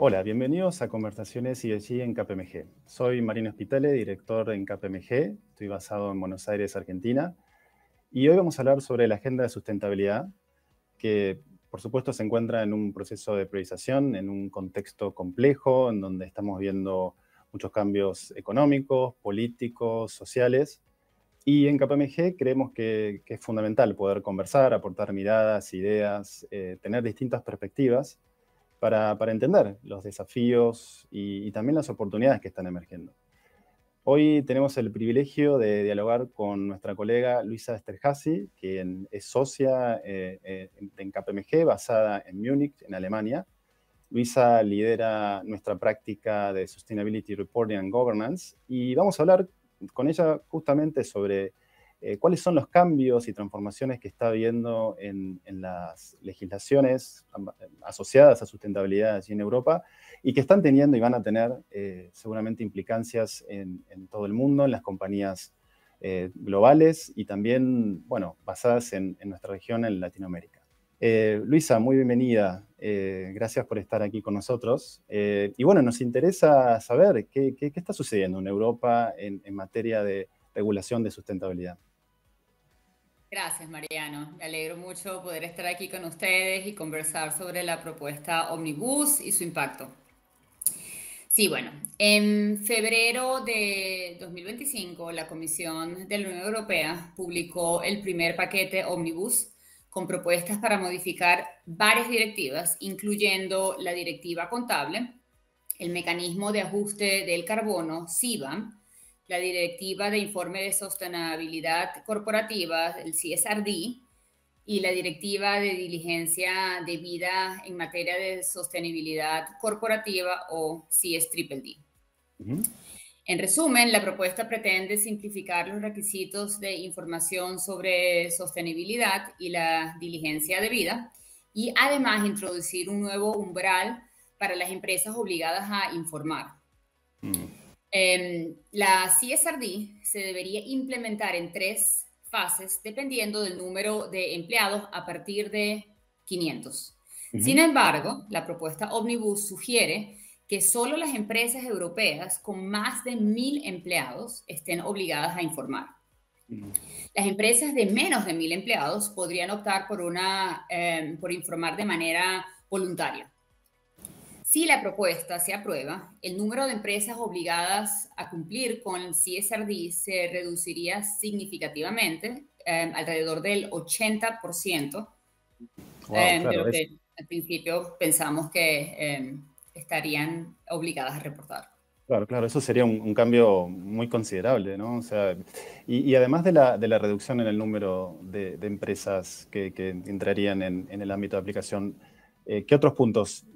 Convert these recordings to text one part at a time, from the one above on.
Hola, bienvenidos a Conversaciones ESG en KPMG. Soy Marino Spitale, director en KPMG. Estoy basado en Buenos Aires, Argentina. Y hoy vamos a hablar sobre la agenda de sustentabilidad, que por supuesto se encuentra en un proceso de priorización, en un contexto complejo, en donde estamos viendo muchos cambios económicos, políticos, sociales. Y en KPMG creemos que es fundamental poder conversar, aportar miradas, ideas, tener distintas perspectivas para entender los desafíos y también las oportunidades que están emergiendo. Hoy tenemos el privilegio de dialogar con nuestra colega Luisa Esterhazy, quien es socia en KPMG, basada en Múnich, en Alemania. Luisa lidera nuestra práctica de Sustainability Reporting and Governance y vamos a hablar con ella justamente sobre cuáles son los cambios y transformaciones que está habiendo en las legislaciones asociadas a sustentabilidad allí en Europa y que están teniendo y van a tener seguramente implicancias en todo el mundo, en las compañías globales y también, bueno, basadas en nuestra región, en Latinoamérica. Luisa, muy bienvenida. Gracias por estar aquí con nosotros. Y bueno, nos interesa saber qué está sucediendo en Europa en materia de regulación de sustentabilidad. Gracias, Mariano. Me alegro mucho poder estar aquí con ustedes y conversar sobre la propuesta Omnibus y su impacto. Sí, bueno, en febrero de 2025, la Comisión de la Unión Europea publicó el primer paquete Omnibus con propuestas para modificar varias directivas, incluyendo la Directiva Contable, el Mecanismo de Ajuste del Carbono, CBAM, la Directiva de Informe de Sostenibilidad Corporativa, el CSRD, y la Directiva de Diligencia Debida en materia de sostenibilidad corporativa o CSDDD. En resumen, la propuesta pretende simplificar los requisitos de información sobre sostenibilidad y la diligencia debida y además introducir un nuevo umbral para las empresas obligadas a informar. La CSRD se debería implementar en 3 fases dependiendo del número de empleados a partir de 500. Sin embargo, la propuesta Omnibus sugiere que solo las empresas europeas con más de 1.000 empleados estén obligadas a informar. Las empresas de menos de 1.000 empleados podrían optar por informar de manera voluntaria. Si la propuesta se aprueba, el número de empresas obligadas a cumplir con el CSRD se reduciría significativamente, alrededor del 80%, Wow, de claro, lo que al principio pensamos que estarían obligadas a reportar. claro, eso sería un cambio muy considerable, ¿no? O sea, y además de la reducción en el número de empresas que entrarían en el ámbito de aplicación, ¿qué otros puntos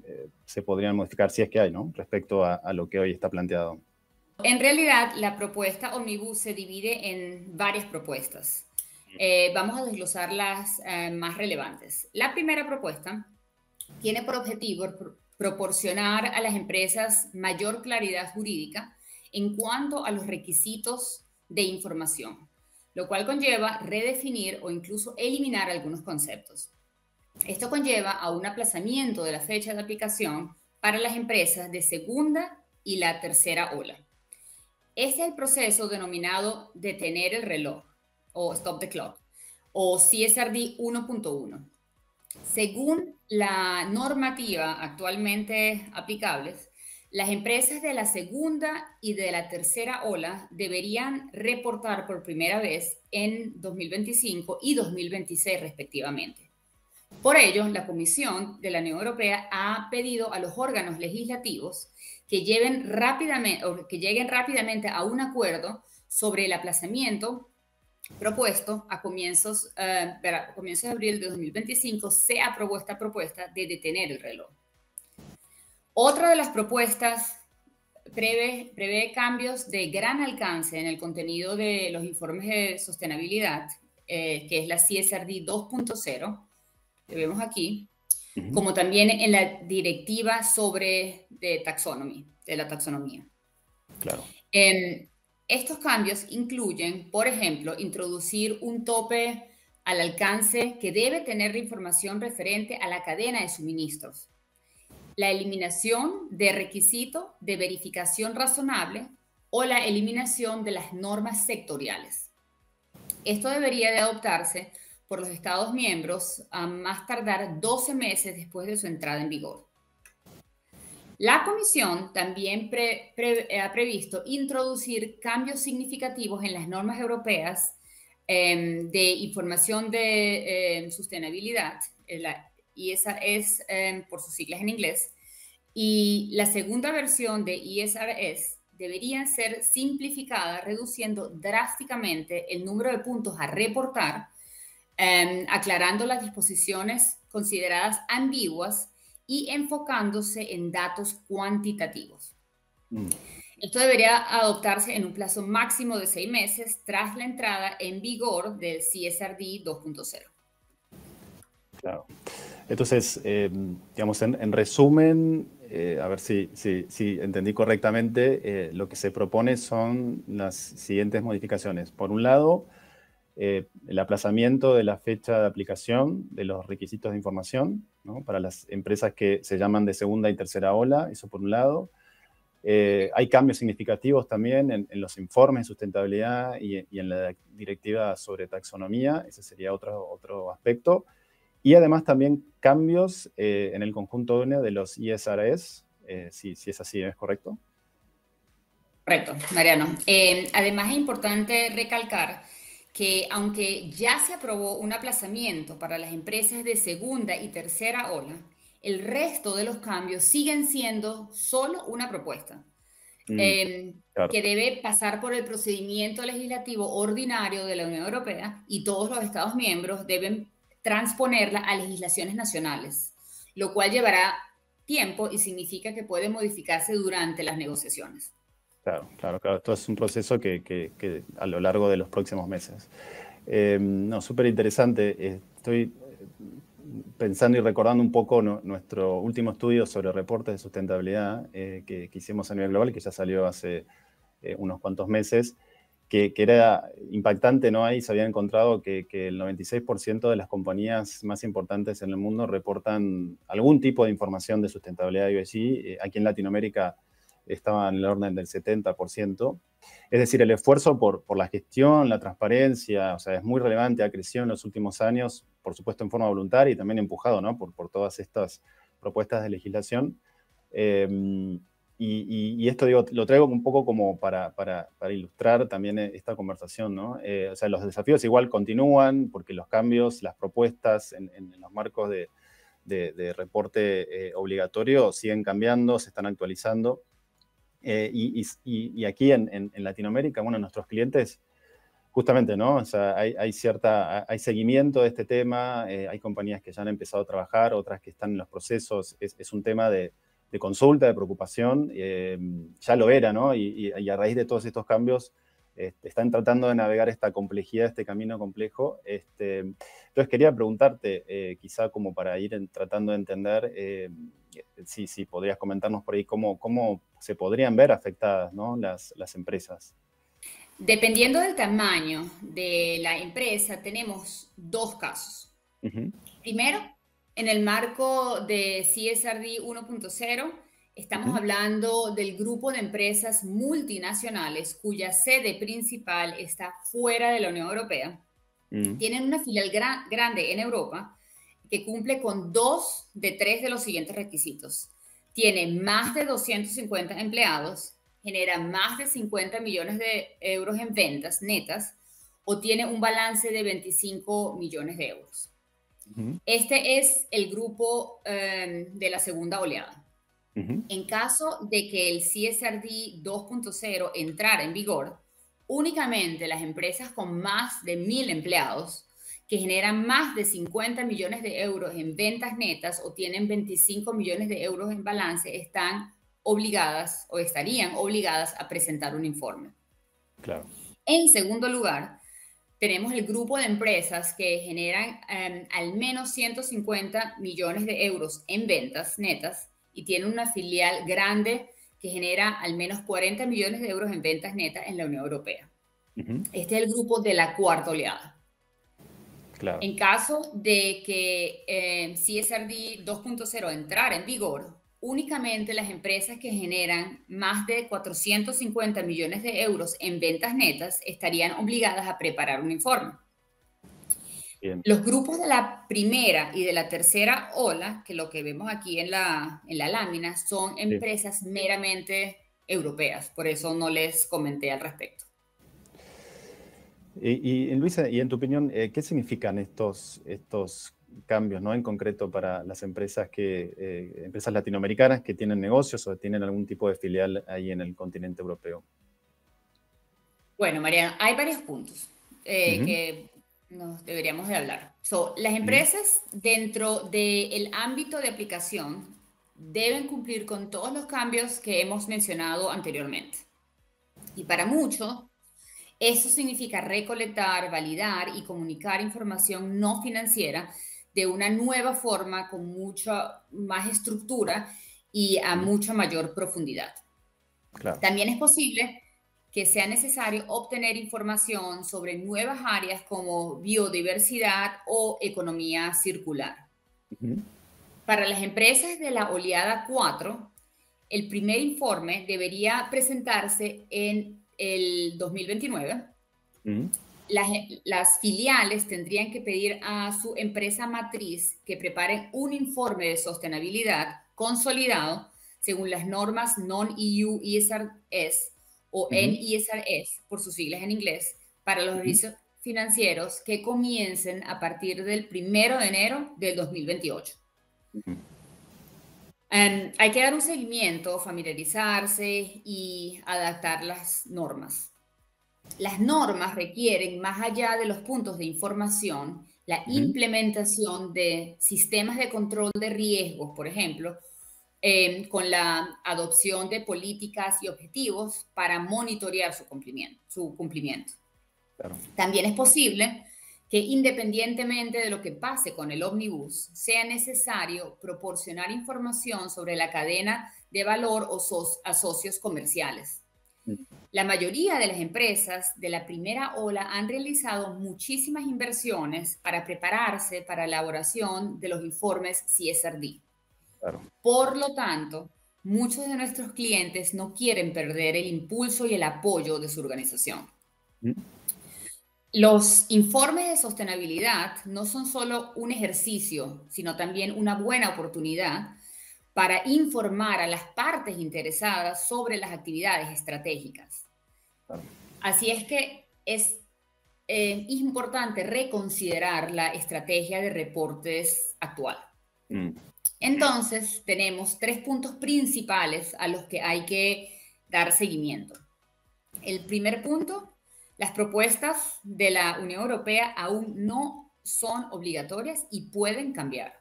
se podrían modificar, si es que hay, ¿no? Respecto a lo que hoy está planteado. En realidad, la propuesta Omnibus se divide en varias propuestas. Vamos a desglosar las más relevantes. La primera propuesta tiene por objetivo proporcionar a las empresas mayor claridad jurídica en cuanto a los requisitos de información, lo cual conlleva redefinir o incluso eliminar algunos conceptos. Esto conlleva a un aplazamiento de la fecha de aplicación para las empresas de segunda y la tercera ola. Este es el proceso denominado detener el reloj o stop the clock o CSRD 1.1. Según la normativa actualmente aplicable, las empresas de la segunda y de la tercera ola deberían reportar por primera vez en 2025 y 2026 respectivamente. Por ello, la Comisión de la Unión Europea ha pedido a los órganos legislativos que lleguen rápidamente a un acuerdo sobre el aplazamiento propuesto a comienzos de abril de 2025. Se aprobó esta propuesta de detener el reloj. Otra de las propuestas prevé cambios de gran alcance en el contenido de los informes de sostenibilidad, que es la CSRD 2.0, que vemos aquí, como también en la directiva de la taxonomía. Claro. Estos cambios incluyen, por ejemplo, introducir un tope al alcance que debe tener la información referente a la cadena de suministros la eliminación de requisito de verificación razonable o la eliminación de las normas sectoriales. Esto debería de adoptarse por los Estados miembros a más tardar 12 meses después de su entrada en vigor. La Comisión también ha previsto introducir cambios significativos en las normas europeas de información de sostenibilidad, y esa es por sus siglas en inglés, y la segunda versión de ISRS deberían ser simplificadas, reduciendo drásticamente el número de puntos a reportar, aclarando las disposiciones consideradas ambiguas y enfocándose en datos cuantitativos. Esto debería adoptarse en un plazo máximo de 6 meses tras la entrada en vigor del CSRD 2.0. Claro. Entonces, digamos, en resumen, a ver si entendí correctamente, lo que se propone son las siguientes modificaciones. Por un lado, el aplazamiento de la fecha de aplicación de los requisitos de información, ¿no? Para las empresas que se llaman de segunda y tercera ola, eso por un lado. Hay cambios significativos también en los informes de sustentabilidad y en la directiva sobre taxonomía, ese sería otro aspecto. Y además también cambios en el conjunto de los ISRS, si es así, ¿es correcto? Correcto, Mariano. Además es importante recalcar que aunque ya se aprobó un aplazamiento para las empresas de segunda y tercera ola, el resto de los cambios siguen siendo solo una propuesta, Claro. que debe pasar por el procedimiento legislativo ordinario de la Unión Europea, y todos los Estados miembros deben transponerla a legislaciones nacionales, lo cual llevará tiempo y significa que puede modificarse durante las negociaciones. Claro. Esto es un proceso que a lo largo de los próximos meses. No, súper interesante. Estoy pensando y recordando un poco nuestro último estudio sobre reportes de sustentabilidad que hicimos a nivel global, que ya salió hace unos cuantos meses, que era impactante, ¿no? Ahí se había encontrado que el 96% de las compañías más importantes en el mundo reportan algún tipo de información de sustentabilidad ESG. Aquí en Latinoamérica estaba en el orden del 70%. Es decir, el esfuerzo por la gestión, la transparencia, o sea, es muy relevante, ha crecido en los últimos años, por supuesto en forma voluntaria y también empujado, ¿no? por todas estas propuestas de legislación. Y esto, digo, lo traigo un poco como para ilustrar también esta conversación, ¿no? O sea, los desafíos igual continúan porque los cambios, las propuestas en los marcos de reporte obligatorio siguen cambiando, se están actualizando. Y aquí en Latinoamérica, bueno, nuestros clientes, justamente, ¿no? O sea, hay seguimiento de este tema, hay compañías que ya han empezado a trabajar, otras que están en los procesos, es un tema de consulta, de preocupación, ya lo era, ¿no? Y a raíz de todos estos cambios, están tratando de navegar esta complejidad, este camino complejo. Entonces quería preguntarte, quizá como para ir tratando de entender, si podrías comentarnos por ahí cómo se podrían ver afectadas, ¿no? las empresas. Dependiendo del tamaño de la empresa, tenemos dos casos. Primero, en el marco de CSRD 1.0, estamos hablando del grupo de empresas multinacionales cuya sede principal está fuera de la Unión Europea. Tienen una filial grande en Europa que cumple con 2 de 3 de los siguientes requisitos. Tiene más de 250 empleados, genera más de 50 millones de euros en ventas netas o tiene un balance de 25 millones de euros. Este es el grupo de la segunda oleada. En caso de que el CSRD 2.0 entrara en vigor, únicamente las empresas con más de 1.000 empleados que generan más de 50 millones de euros en ventas netas o tienen 25 millones de euros en balance están obligadas o estarían obligadas a presentar un informe. Claro. En segundo lugar, tenemos el grupo de empresas que generan al menos 150 millones de euros en ventas netas y tienen una filial grande que genera al menos 40 millones de euros en ventas netas en la Unión Europea. Este es el grupo de la cuarta oleada. Claro. En caso de que CSRD 2.0 entrara en vigor, únicamente las empresas que generan más de 450 millones de euros en ventas netas estarían obligadas a preparar un informe. Bien. Los grupos de la primera y de la tercera ola, que lo que vemos aquí en la lámina, son empresas meramente europeas. Por eso no les comenté al respecto. Y Luisa, y en tu opinión, ¿qué significan estos cambios, ¿no? En concreto para las empresas empresas latinoamericanas que tienen negocios o tienen algún tipo de filial ahí en el continente europeo? Bueno, Mariana, hay varios puntos que nos deberíamos de hablar. Las empresas dentro del ámbito de aplicación deben cumplir con todos los cambios que hemos mencionado anteriormente. Y para muchos, eso significa recolectar, validar y comunicar información no financiera de una nueva forma con mucha más estructura y a mucha mayor profundidad. Claro. También es posible que sea necesario obtener información sobre nuevas áreas como biodiversidad o economía circular. Para las empresas de la oleada 4, el primer informe debería presentarse en el 2029. Las filiales tendrían que pedir a su empresa matriz que preparen un informe de sostenibilidad consolidado según las normas Non-EU ESRS o NESRS, por sus siglas en inglés, para los servicios financieros que comiencen a partir del 1 de enero del 2028. Hay que dar un seguimiento, familiarizarse y adaptar las normas. Las normas requieren, más allá de los puntos de información, la implementación de sistemas de control de riesgos, por ejemplo, con la adopción de políticas y objetivos para monitorear su cumplimiento. Claro. También es posible que independientemente de lo que pase con el ómnibus, sea necesario proporcionar información sobre la cadena de valor o a socios comerciales. La mayoría de las empresas de la primera ola han realizado muchísimas inversiones para prepararse para la elaboración de los informes CSRD. Claro. Por lo tanto, muchos de nuestros clientes no quieren perder el impulso y el apoyo de su organización. Los informes de sostenibilidad no son solo un ejercicio, sino también una buena oportunidad para informar a las partes interesadas sobre las actividades estratégicas. Así es que es importante reconsiderar la estrategia de reportes actual. Entonces, tenemos 3 puntos principales a los que hay que dar seguimiento. El primer punto: las propuestas de la Unión Europea aún no son obligatorias y pueden cambiar.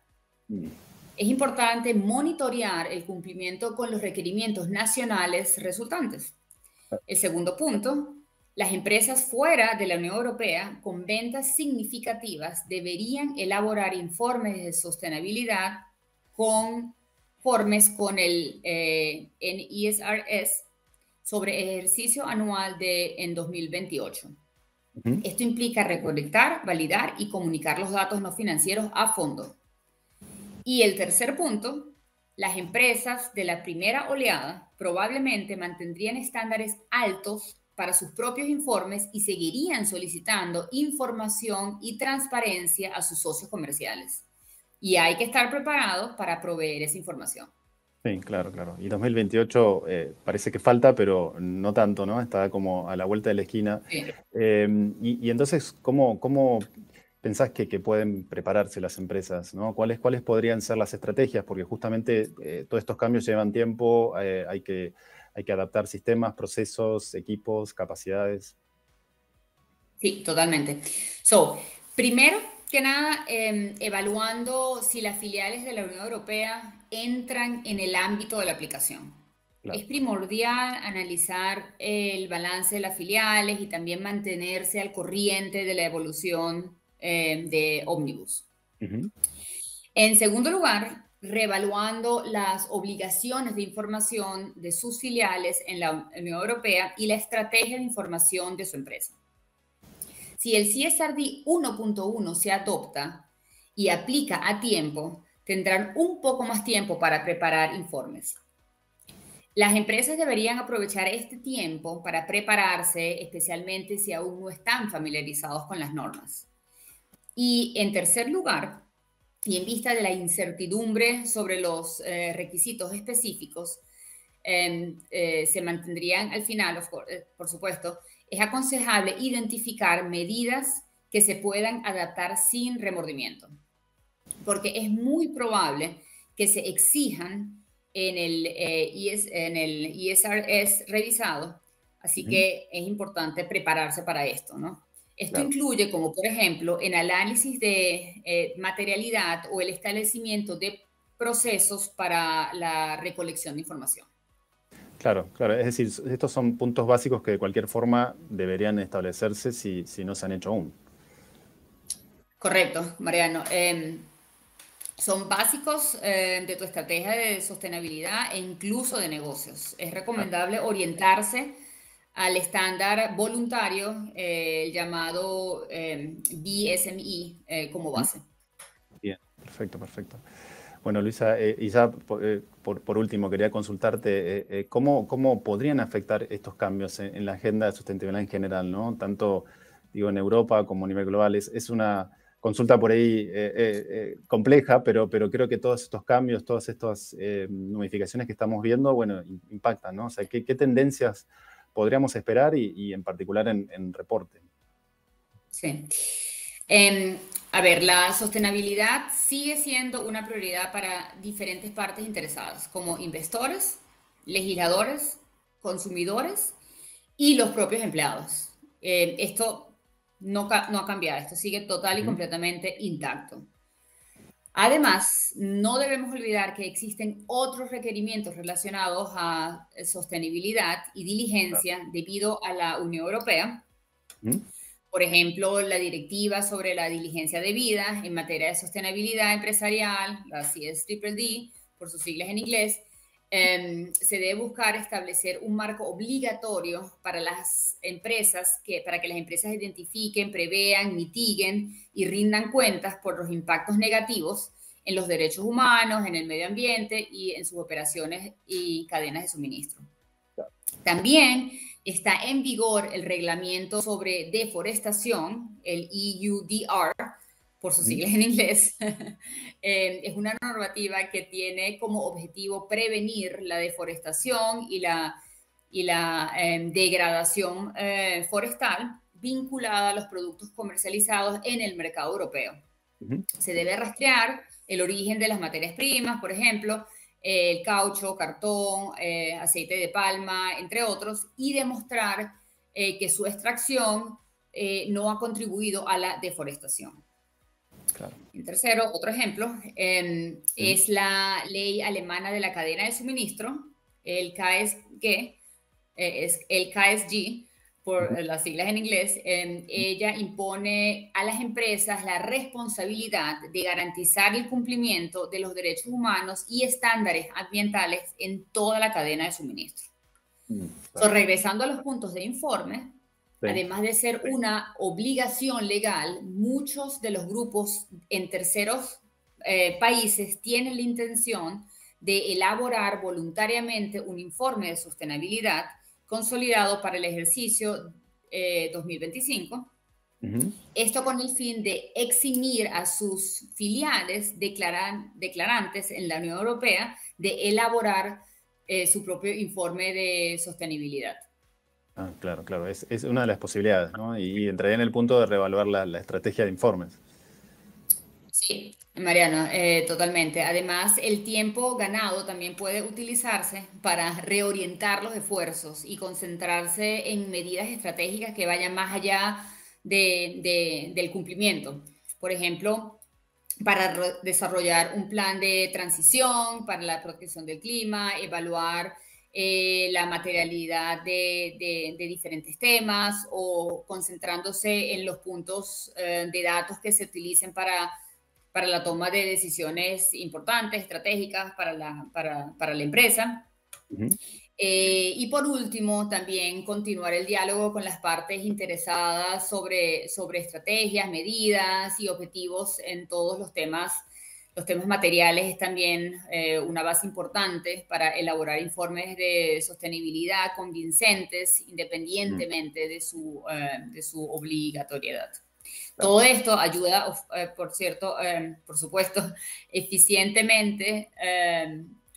Es importante monitorear el cumplimiento con los requerimientos nacionales resultantes. El segundo punto: las empresas fuera de la Unión Europea con ventas significativas deberían elaborar informes de sostenibilidad conformes con el NESRS sobre el ejercicio anual en 2028. Esto implica recolectar, validar y comunicar los datos no financieros a fondo. Y el tercer punto: las empresas de la primera oleada probablemente mantendrían estándares altos para sus propios informes y seguirían solicitando información y transparencia a sus socios comerciales. Y hay que estar preparados para proveer esa información. Sí, claro, claro. Y 2028 parece que falta, pero no tanto, ¿no? Está como a la vuelta de la esquina. Sí. Y entonces, ¿cómo pensás que pueden prepararse las empresas, ¿no? ¿Cuáles podrían ser las estrategias? Porque justamente todos estos cambios llevan tiempo, hay que adaptar sistemas, procesos, equipos, capacidades. Sí, totalmente. Primero que nada, evaluando si las filiales de la Unión Europea entran en el ámbito de la aplicación. Claro. Es primordial analizar el balance de las filiales y también mantenerse al corriente de la evolución de Omnibus. En segundo lugar, reevaluando las obligaciones de información de sus filiales en la Unión Europea y la estrategia de información de su empresa. Si el CSRD 1.1 se adopta y aplica a tiempo, tendrán un poco más tiempo para preparar informes. Las empresas deberían aprovechar este tiempo para prepararse, especialmente si aún no están familiarizados con las normas. Y en tercer lugar, y en vista de la incertidumbre sobre los requisitos específicos, se mantendrían al final, por supuesto, es aconsejable identificar medidas que se puedan adaptar sin remordimiento, porque es muy probable que se exijan en el ISRS revisado, así que es importante prepararse para esto, ¿no? Esto Claro. incluye, como por ejemplo, el análisis de materialidad o el establecimiento de procesos para la recolección de información. Claro, claro. Es decir, estos son puntos básicos que de cualquier forma deberían establecerse si no se han hecho aún. Correcto, Mariano. Son básicos de tu estrategia de sostenibilidad e incluso de negocios. Es Claro. recomendable orientarse al estándar voluntario, llamado BSMI, como ¿Mm? base. Bien, perfecto, perfecto. Bueno, Luisa, y ya por último quería consultarte cómo podrían afectar estos cambios en la agenda de sustentabilidad en general, ¿no? Tanto, digo, en Europa como a nivel global. Es una consulta por ahí compleja, pero creo que todos estos cambios, todas estas modificaciones que estamos viendo, bueno, impactan, ¿no? O sea, ¿qué tendencias podríamos esperar y en particular en reporte? Sí. Em, a ver, la sostenibilidad sigue siendo una prioridad para diferentes partes interesadas, como inversores, legisladores, consumidores y los propios empleados. Esto no ha cambiado, esto sigue total y Ujú. completamente intacto. Además, no debemos olvidar que existen otros requerimientos relacionados a sostenibilidad y Claro. diligencia debido a la Unión Europea. Ujú. Por ejemplo, la directiva sobre la diligencia debida en materia de sostenibilidad empresarial, la CSDDD, por sus siglas en inglés, se debe buscar establecer un marco obligatorio para las empresas, para que las empresas identifiquen, prevean, mitiguen y rindan cuentas por los impactos negativos en los derechos humanos, en el medio ambiente y en sus operaciones y cadenas de suministro. También está en vigor el reglamento sobre deforestación, el EUDR, por sus Ujú. siglas en inglés. Es una normativa que tiene como objetivo prevenir la deforestación y la degradación forestal vinculada a los productos comercializados en el mercado europeo. Ujú. Se debe rastrear el origen de las materias primas, por ejemplo, el caucho, cartón, aceite de palma, entre otros, y demostrar que su extracción no ha contribuido a la deforestación. Claro. En tercero, otro ejemplo, Ujú. es la ley alemana de la cadena de suministro, el KSG, es el KSG, Ujú. por las siglas en inglés. Ella impone a las empresas la responsabilidad de garantizar el cumplimiento de los derechos humanos y estándares ambientales en toda la cadena de suministro. Claro. Regresando a los puntos de informe, Sí. además de ser una obligación legal, muchos de los grupos en terceros países tienen la intención de elaborar voluntariamente un informe de sostenibilidad consolidado para el ejercicio 2025. Ujú. Esto con el fin de eximir a sus filiales declarantes en la Unión Europea de elaborar su propio informe de sostenibilidad. Ah, claro, claro. Es una de las posibilidades, ¿no? Y entraría en el punto de reevaluar la estrategia de informes. Sí, Mariano, totalmente. Además, el tiempo ganado también puede utilizarse para reorientar los esfuerzos y concentrarse en medidas estratégicas que vayan más allá del cumplimiento. Por ejemplo, para desarrollar un plan de transición para la protección del clima, evaluar la materialidad de diferentes temas o concentrándose en los puntos de datos que se utilicen para la toma de decisiones importantes, estratégicas para la empresa. Ujú. Y por último, también continuar el diálogo con las partes interesadas sobre estrategias, medidas y objetivos en todos los temas Los temas materiales es también una base importante para elaborar informes de sostenibilidad convincentes independientemente de su obligatoriedad. Claro. Todo esto ayuda, por supuesto, eficientemente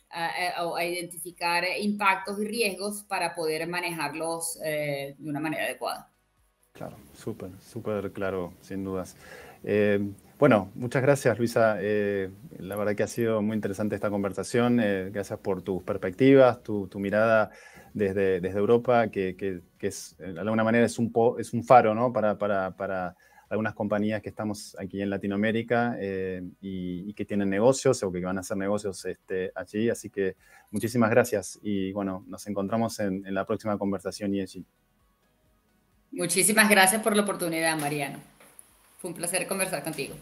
a identificar impactos y riesgos para poder manejarlos de una manera adecuada. Claro, súper claro, sin dudas. Bueno, muchas gracias, Luisa. La verdad que ha sido muy interesante esta conversación. Gracias por tus perspectivas, tu mirada desde Europa, que es, de alguna manera es un faro, ¿no? para algunas compañías que estamos aquí en Latinoamérica y que tienen negocios o que van a hacer negocios allí. Así que muchísimas gracias y bueno, nos encontramos en la próxima conversación ESG. Muchísimas gracias por la oportunidad, Mariano. Fue un placer conversar contigo.